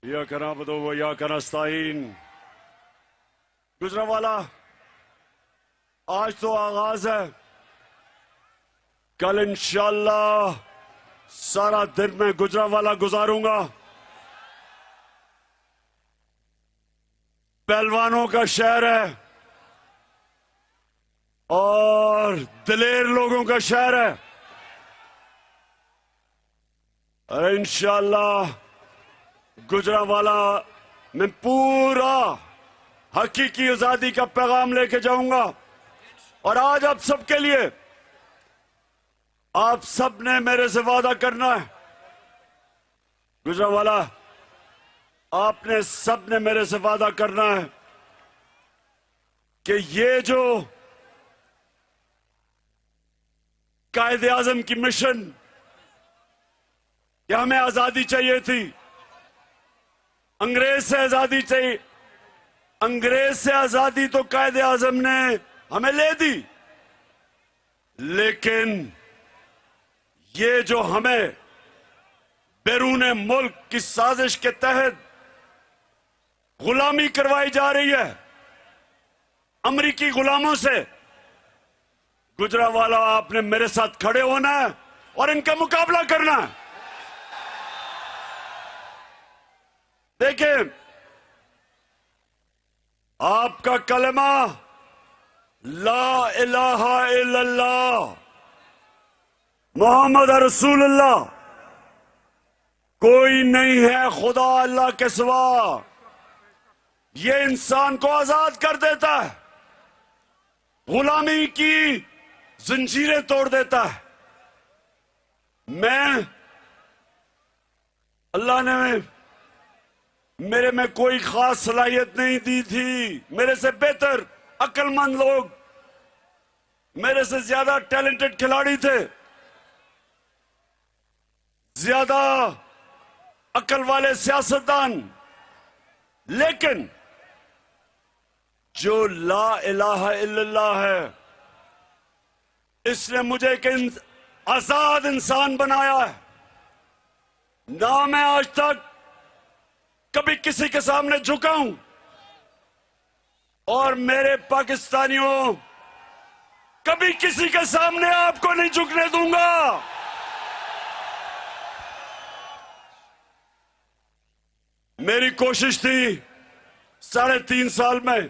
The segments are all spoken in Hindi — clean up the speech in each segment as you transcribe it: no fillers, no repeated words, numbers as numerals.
इय्याका नअबुदु व इय्याका नस्तईन। गुजरांवाला, आज तो आगाज है, कल इंशाअल्लाह सारा दिन मैं गुजरांवाला गुजारूंगा। पहलवानों का शहर है और दिलेर लोगों का शहर है। और इंशाअल्लाह गुजरांवाला में पूरा हकीकी आजादी का पैगाम लेके जाऊंगा। और आज आप सबके लिए, आप सब ने मेरे से वादा करना है। गुजरांवाला, आपने सब ने मेरे से वादा करना है कि ये जो कायदे आजम की मिशन, कि हमें आजादी चाहिए थी, अंग्रेज से आजादी चाहिए, अंग्रेज से आजादी तो कायदे आजम ने हमें ले दी, लेकिन ये जो हमें बैरून मुल्क की साजिश के तहत गुलामी करवाई जा रही है अमरीकी गुलामों से, गुजरांवाला आपने मेरे साथ खड़े होना है और इनका मुकाबला करना है। देखिए, आपका कलमा ला इलाहा इल्लल्लाह मोहम्मद रसूलुल्लाह, कोई नहीं है खुदा अल्लाह के सिवा, ये इंसान को आजाद कर देता है, गुलामी की जंजीरें तोड़ देता है। मैं, अल्लाह ने मेरे में कोई खास सलाहियत नहीं दी थी, मेरे से बेहतर अक्लमंद लोग, मेरे से ज्यादा टैलेंटेड खिलाड़ी थे, ज्यादा अकल वाले सियासतदान, लेकिन जो ला इलाहा इल्लल्लाह है, इसने मुझे एक आजाद इंसान बनाया है। ना मैं आज तक कभी किसी के सामने झुका हूं, और मेरे पाकिस्तानियों, कभी किसी के सामने आपको नहीं झुकने दूंगा। मेरी कोशिश थी 3.5 साल में,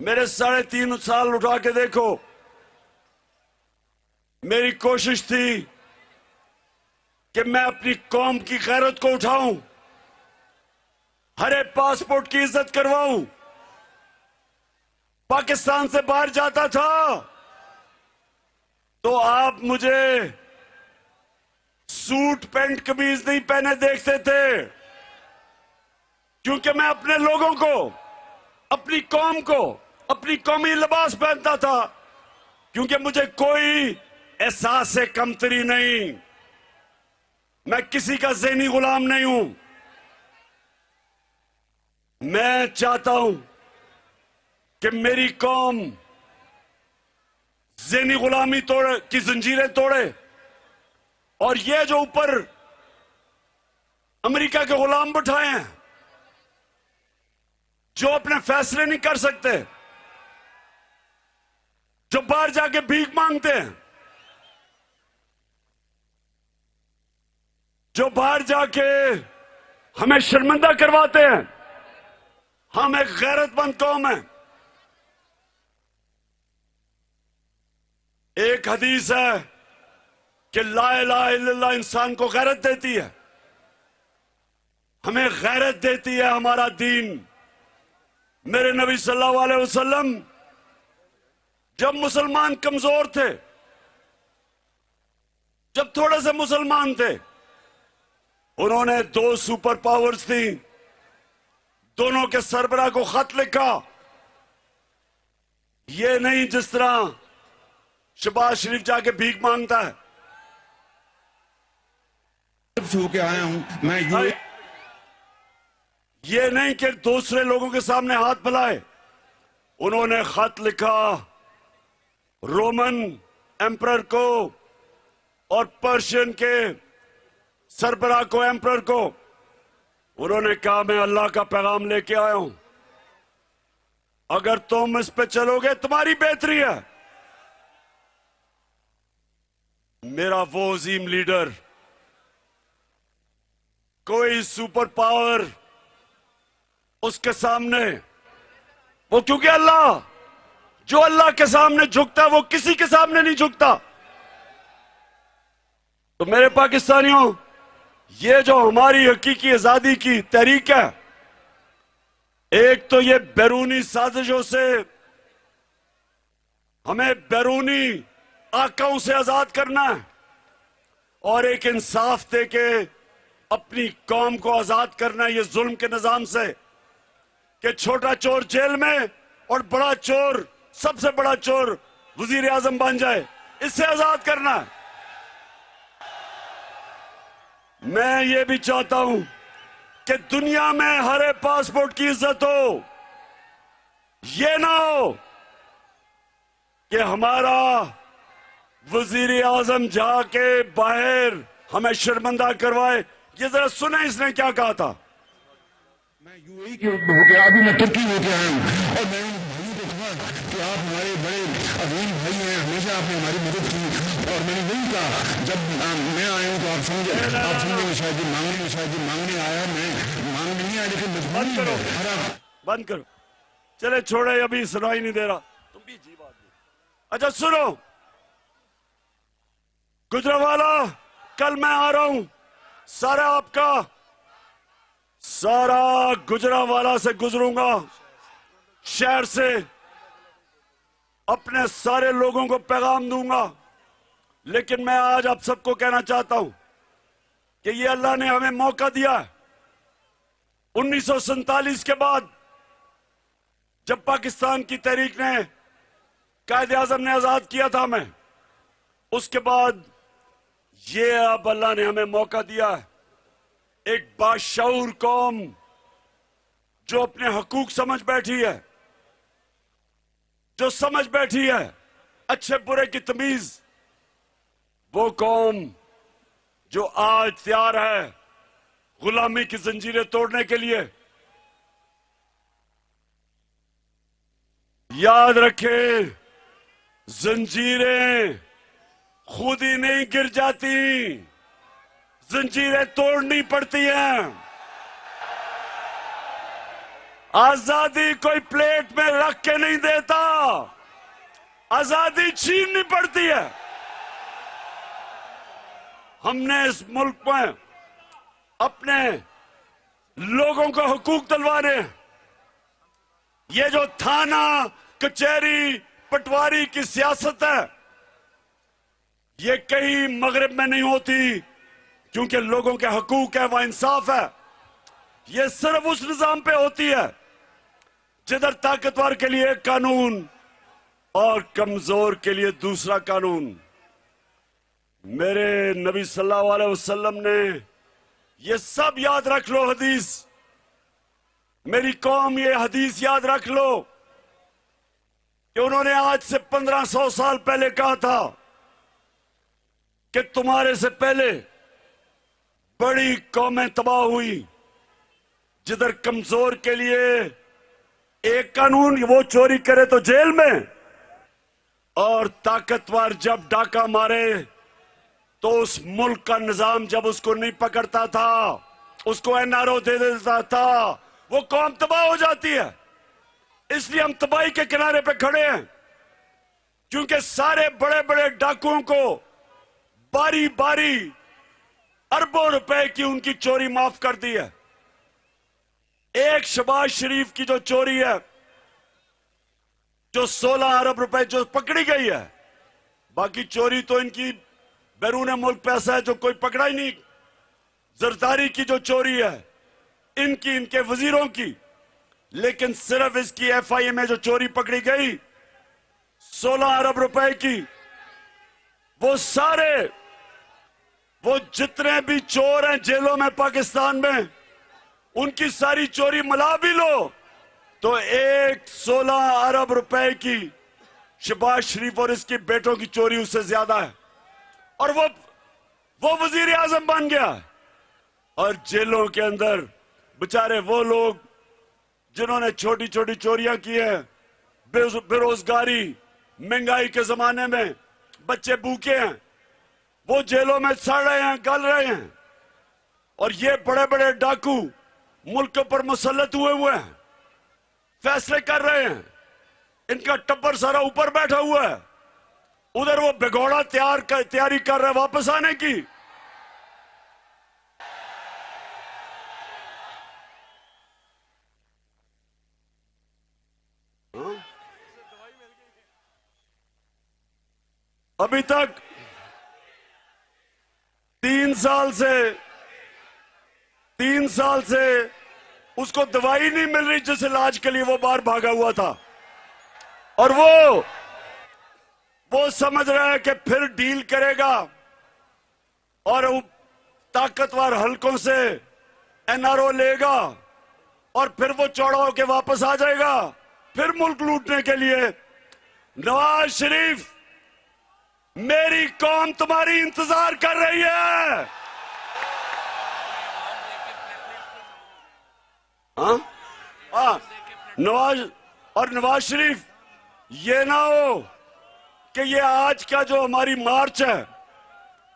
मेरे 3.5 साल उठा के देखो, मेरी कोशिश थी कि मैं अपनी कौम की गैरत को उठाऊं, हरे पासपोर्ट की इज्जत करवाऊं। पाकिस्तान से बाहर जाता था तो आप मुझे सूट पैंट कमीज नहीं पहने देखते थे, क्योंकि मैं अपने लोगों को, अपनी कौम को, अपनी कौमी लिबास पहनता था, क्योंकि मुझे कोई एहसास से कमतरी नहीं, मैं किसी का ज़हनी गुलाम नहीं हूं। मैं चाहता हूं कि मेरी कौम ज़हनी गुलामी की जंजीरें तोड़े, और ये जो ऊपर अमेरिका के गुलाम बिठाए हैं, जो अपने फैसले नहीं कर सकते, जो बाहर जाके भीख मांगते हैं, जो बाहर जाके हमें शर्मिंदा करवाते हैं, हम एक गैरतमंद कौम है। एक हदीस है कि ला इलाहा इल्लल्लाह इंसान को गैरत देती है, हमें गैरत देती है हमारा दीन। मेरे नबी सल्लल्लाहु अलैहि वसल्लम जब मुसलमान कमजोर थे, जब थोड़े से मुसलमान थे, उन्होंने 2 सुपर पावर्स थी, दोनों के सरबराह को खत लिखा। ये नहीं जिस तरह शहबाज शरीफ जाके भीख मांगता है। होके आया हूं मैं, ये नहीं कि दूसरे लोगों के सामने हाथ फैलाए। उन्होंने खत लिखा रोमन एम्परर को और पर्शियन के सरबराह को, एम्परर को। उन्होंने कहा मैं अल्लाह का पैगाम लेके आया हूं, अगर तुम इस पे चलोगे तुम्हारी बेहतरी है। मेरा वो अजीम लीडर, कोई सुपर पावर उसके सामने, वो क्योंकि अल्लाह, जो अल्लाह के सामने झुकता वो किसी के सामने नहीं झुकता। तो मेरे पाकिस्तानियों, ये जो हमारी हकीकी आजादी की तहरीक है, एक तो ये बैरूनी साजिशों से हमें बैरूनी आकाओं से आजाद करना है, और एक इंसाफ दे के अपनी कौम को आजाद करना है ये जुल्म के निजाम से, कि छोटा चोर जेल में और बड़ा चोर, सबसे बड़ा चोर वजीर आजम बन जाए, इससे आजाद करना है। मैं ये भी चाहता हूं कि दुनिया में हरे पासपोर्ट की इज्जत हो, ये ना हो कि हमारा वजीर आजम जाके बाहर हमें शर्मिंदा करवाए। ये जरा सुने इसने क्या कहा था। मैं यूएई के होके, अभी मैं तुर्की होके आया हूँ, और मैं उन भाइयों को कहा कि आप हमारे बड़े अजीम भाई हैं, हमेशा आपने हमारी मदद की। और मैंने यही कहा, जब मैं आया हूँ तो आप समझेंगे शायद मांगने आया, मैं मांगने नहीं आया, लेकिन बंद करो, बंद करो, चले छोड़े, अभी सुनाई नहीं दे रहा, तुम भी जी बात नहीं। अच्छा सुनो, गुजरावाला, कल मैं आ रहा हूं, सारा गुजरावाला से गुजरूंगा, शहर से अपने सारे लोगों को पैगाम दूंगा। लेकिन मैं आज आप सबको कहना चाहता हूं कि ये अल्लाह ने हमें मौका दिया है। 1947 के बाद जब पाकिस्तान की तहरीक ने, कायदे आजम ने आजाद किया था हमें, उसके बाद ये अब अल्लाह ने हमें मौका दिया है, एक बाशऊर कौम जो अपने हकूक समझ बैठी है, जो समझ बैठी है अच्छे बुरे की तमीज, वो कौम जो आज तैयार है गुलामी की जंजीरें तोड़ने के लिए। याद रखें, जंजीरें खुद ही नहीं गिर जाती, जंजीरें तोड़नी पड़ती हैं। आजादी कोई प्लेट में रख के नहीं देता, आजादी छीननी पड़ती है। हमने इस मुल्क में अपने लोगों को हुकूक दिलवाने, ये जो थाना कचहरी पटवारी की सियासत है, ये कहीं मगरिब में नहीं होती, क्योंकि लोगों के हकूक है, वह इंसाफ है। ये सिर्फ उस निजाम पे होती है जिधर ताकतवर के लिए एक कानून और कमजोर के लिए दूसरा कानून। मेरे नबी सल्लल्लाहु अलैहि वसल्लम ने, ये सब याद रख लो हदीस, मेरी कौम ये हदीस याद रख लो कि उन्होंने आज से 1500 साल पहले कहा था कि तुम्हारे से पहले बड़ी कौमें तबाह हुई, जिधर कमजोर के लिए एक कानून, वो चोरी करे तो जेल में, और ताकतवर जब डाका मारे तो उस मुल्क का निजाम जब उसको नहीं पकड़ता था, उसको एनआरओ दे देता था, वो कौम तबाह हो जाती है। इसलिए हम तबाही के किनारे पे खड़े हैं, क्योंकि सारे बड़े बड़े डाकुओं को बारी बारी अरबों रुपए की उनकी चोरी माफ कर दी है। एक शहबाज शरीफ की जो चोरी है, जो 16 अरब रुपए जो पकड़ी गई है, बाकी चोरी तो इनकी बैरून मुल्क पैसा है जो कोई पकड़ा ही नहीं। जरदारी की जो चोरी है इनकी, इनके वजीरों की, लेकिन सिर्फ इसकी एफआईए में जो चोरी पकड़ी गई 16 अरब रुपए की, वो सारे, वो जितने भी चोर हैं जेलों में पाकिस्तान में, उनकी सारी चोरी मिला भी लो तो एक 16 अरब रुपए की शहबाज शरीफ और इसके बेटों की चोरी उससे ज्यादा है, और वो वजीर आजम बन गया, और जेलों के अंदर बेचारे वो लोग जिन्होंने छोटी छोटी चोरियां की हैं, बेरोजगारी, महंगाई के जमाने में बच्चे भूखे हैं, वो जेलों में सड़ रहे हैं, गल रहे हैं। और ये बड़े बड़े डाकू मुल्क पर मुसल्लत हुए हैं, फैसले कर रहे हैं। इनका टब्बर सारा ऊपर बैठा हुआ है, उधर वो भिगोड़ा तैयारी कर रहे हैं वापस आने की। अभी तक 3 साल से उसको दवाई नहीं मिल रही जिस इलाज के लिए वो बाहर भागा हुआ था। और वो समझ रहा है कि फिर डील करेगा और ताकतवर हलकों से एनआरओ लेगा और फिर वो चौड़ा होकर वापस आ जाएगा, फिर मुल्क लूटने के लिए। नवाज शरीफ, मेरी कौम तुम्हारी इंतजार कर रही है। नवाज शरीफ, ये ना हो कि ये आज का जो हमारी मार्च है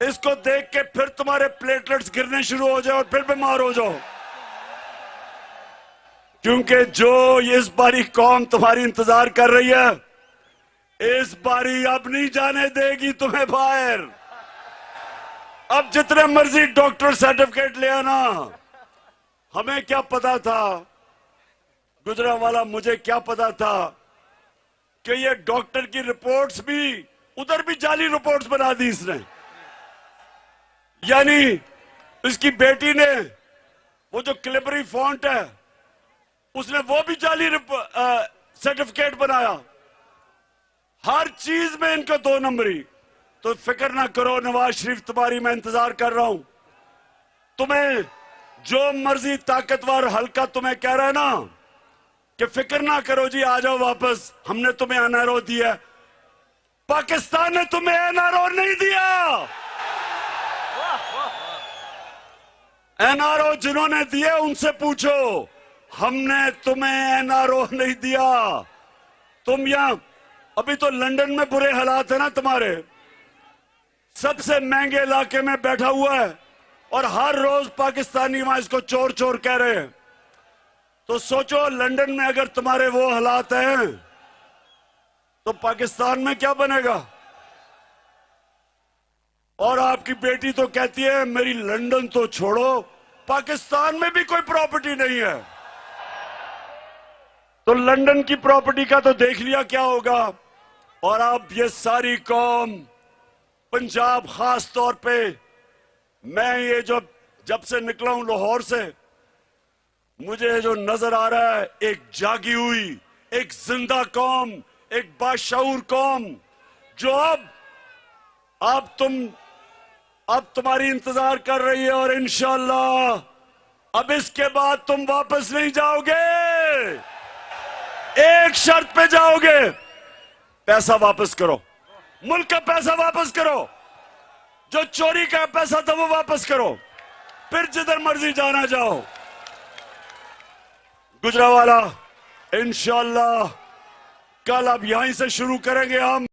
इसको देख के फिर तुम्हारे प्लेटलेट्स गिरने शुरू हो जाए और फिर बीमार हो जाओ। क्योंकि जो इस बारी कौम तुम्हारी इंतजार कर रही है, इस बारी अब नहीं जाने देगी तुम्हें बाहर। अब जितने मर्जी डॉक्टर सर्टिफिकेट ले आना। हमें क्या पता था, गुजरांवाला, मुझे क्या पता था कि ये डॉक्टर की रिपोर्ट्स भी उधर भी जाली रिपोर्ट्स बना दी इसने। यानी इसकी बेटी ने वो जो क्लिबरी फॉन्ट है उसने वो भी जाली सर्टिफिकेट बनाया। हर चीज में इनका 2 नंबरी। तो फिक्र ना करो नवाज शरीफ, तुम्हारी मैं इंतजार कर रहा हूं। तुम्हें जो मर्जी ताकतवर हल्का तुम्हें कह रहा है ना कि फिक्र ना करो जी, आ जाओ वापस, हमने तुम्हें एनआरओ दिया। पाकिस्तान ने तुम्हें एनआरओ नहीं दिया। एनआरओ जिन्होंने दिए उनसे पूछो, हमने तुम्हें एनआरओ नहीं दिया। तुम यहां, अभी तो लंदन में बुरे हालात है ना तुम्हारे, सबसे महंगे इलाके में बैठा हुआ है और हर रोज पाकिस्तानी वहां इसको चोर चोर कह रहे हैं। तो सोचो लंदन में अगर तुम्हारे वो हालात हैं तो पाकिस्तान में क्या बनेगा। और आपकी बेटी तो कहती है मेरी लंदन तो छोड़ो, पाकिस्तान में भी कोई प्रॉपर्टी नहीं है। तो लंदन की प्रॉपर्टी का तो देख लिया क्या होगा। और अब ये सारी कौम, पंजाब खास तौर पे, मैं ये जब से निकला हूं लाहौर से, मुझे जो नजर आ रहा है एक जागी हुई, एक जिंदा कौम, एक बाशऊर कौम जो अब तुम्हारी इंतजार कर रही है। और इंशाअल्लाह अब इसके बाद तुम वापस नहीं जाओगे, एक शर्त पे जाओगे, पैसा वापस करो, मुल्क का पैसा वापस करो, जो चोरी का पैसा था वो वापस करो, फिर जिधर मर्जी जाना जाओ। गुजरांवाला, इंशाअल्लाह कल अब यहीं से शुरू करेंगे हम।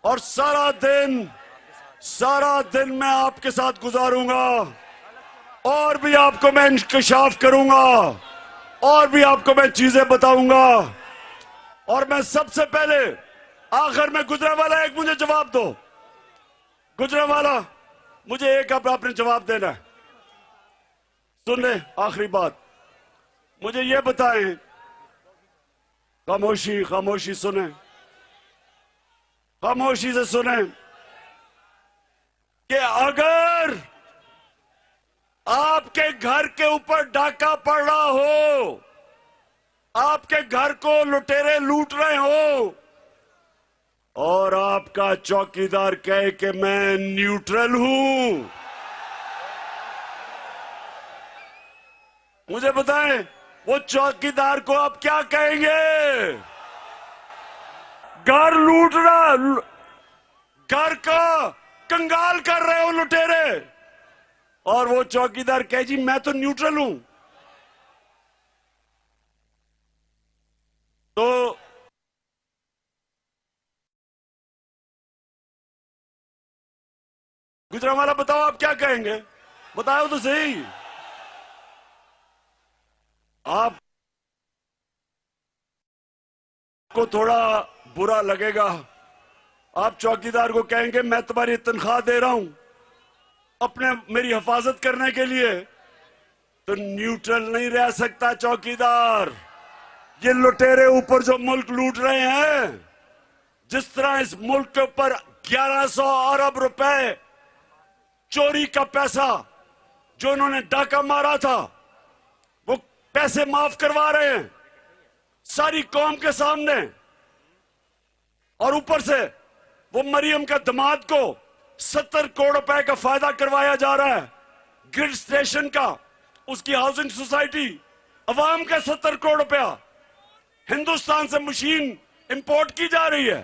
और सारा दिन मैं आपके साथ गुजारूंगा और भी आपको मैं इंकशाफ करूंगा और भी आपको मैं चीजें बताऊंगा। और मैं सबसे पहले आखिर में गुजरांवाला, एक मुझे जवाब दो। गुजरांवाला, मुझे एक अब आपने जवाब देना है। सुन ले, आखिरी बात मुझे ये बताएं, खामोशी सुने, खामोशी से सुने कि अगर आपके घर के ऊपर डाका पड़ रहा हो, आपके घर को लुटेरे लूट रहे हो और आपका चौकीदार कहे कि मैं न्यूट्रल हूं, मुझे बताएं वो चौकीदार को आप क्या कहेंगे। घर लूट रहा, घर का कंगाल कर रहे हो लुटेरे। और वो चौकीदार कहे जी मैं तो न्यूट्रल हूं। तो गुजरांवाला बताओ आप क्या कहेंगे, बताओ तो सही। आप को थोड़ा बुरा लगेगा, आप चौकीदार को कहेंगे मैं तुम्हारी तनख्वाह दे रहा हूं अपने मेरी हिफाजत करने के लिए, तो न्यूट्रल नहीं रह सकता चौकीदार। ये लुटेरे ऊपर जो मुल्क लूट रहे हैं, जिस तरह इस मुल्क के ऊपर 1100 अरब रुपए चोरी का पैसा जो उन्होंने डाका मारा था, वो पैसे माफ करवा रहे हैं सारी कौम के सामने। और ऊपर से वो मरियम का दामाद को 70 करोड़ रुपए का फायदा करवाया जा रहा है, ग्रिड स्टेशन का, उसकी हाउसिंग सोसाइटी, अवाम का 70 करोड़ रुपया हिंदुस्तान से मशीन इंपोर्ट की जा रही है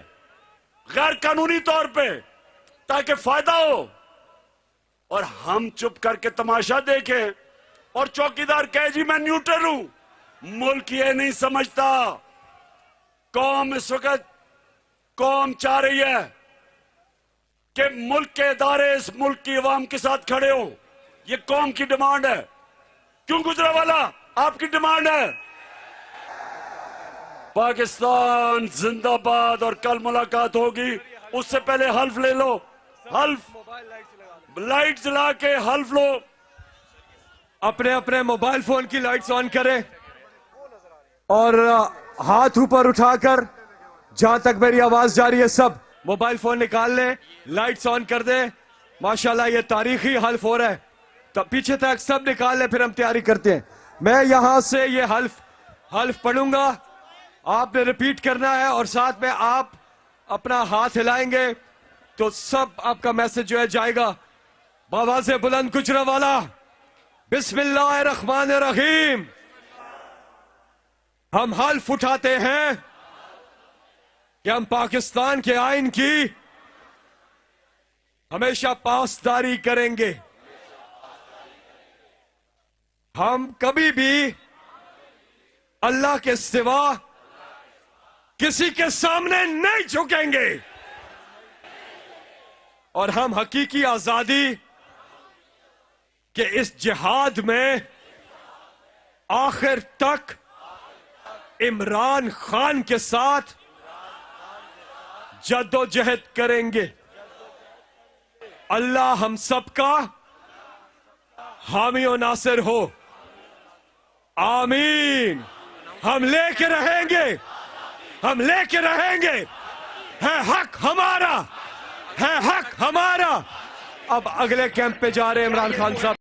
गैर कानूनी तौर पे ताकि फायदा हो, और हम चुप करके तमाशा देखें। और चौकीदार कहे जी मैं न्यूट्रल हूं। मुल्क ये नहीं समझता, कौम इस वक्त कौम चाह रही है कि मुल्क के इदारे इस मुल्क की अवाम के साथ खड़े हो। ये कौम की डिमांड है। क्यों गुजरांवाला, आपकी डिमांड है। पाकिस्तान जिंदाबाद। और कल मुलाकात होगी, उससे पहले हल्फ ले लो, हल्फ, लाइट जला के हल्फ लो। अपने अपने मोबाइल फोन की लाइट्स ऑन करें और हाथ ऊपर उठाकर, जहां तक मेरी आवाज जा रही है सब मोबाइल फोन निकाल लें, लाइट्स ऑन कर दें। माशाल्लाह ये तारीखी हल्फ हो रहा है, तो पीछे तक सब निकाल लें, फिर हम तैयारी करते हैं। मैं यहां से ये हल्फ पढ़ूंगा, आपने रिपीट करना है और साथ में आप अपना हाथ हिलाएंगे तो सब आपका मैसेज जो है जाएगा। बाबा से बुलंद गुजरांवाला, बिस्मिल्लाहिर्रहमानिर्रहीम। हम हल्फ उठाते हैं कि हम पाकिस्तान के आइन की हमेशा पासदारी करेंगे। हम कभी भी अल्लाह के सिवा किसी के सामने नहीं झुकेंगे और हम हकीकी आजादी के इस जिहाद में आखिर तक इमरान खान के साथ जद्दोजहद करेंगे। अल्लाह हम सबका हामी और नासिर हो, आमीन। हम लेके रहेंगे, हम लेके रहेंगे। है हक हमारा, है हक हमारा। अब अगले कैंप पे जा रहे हैं इमरान खान साहब।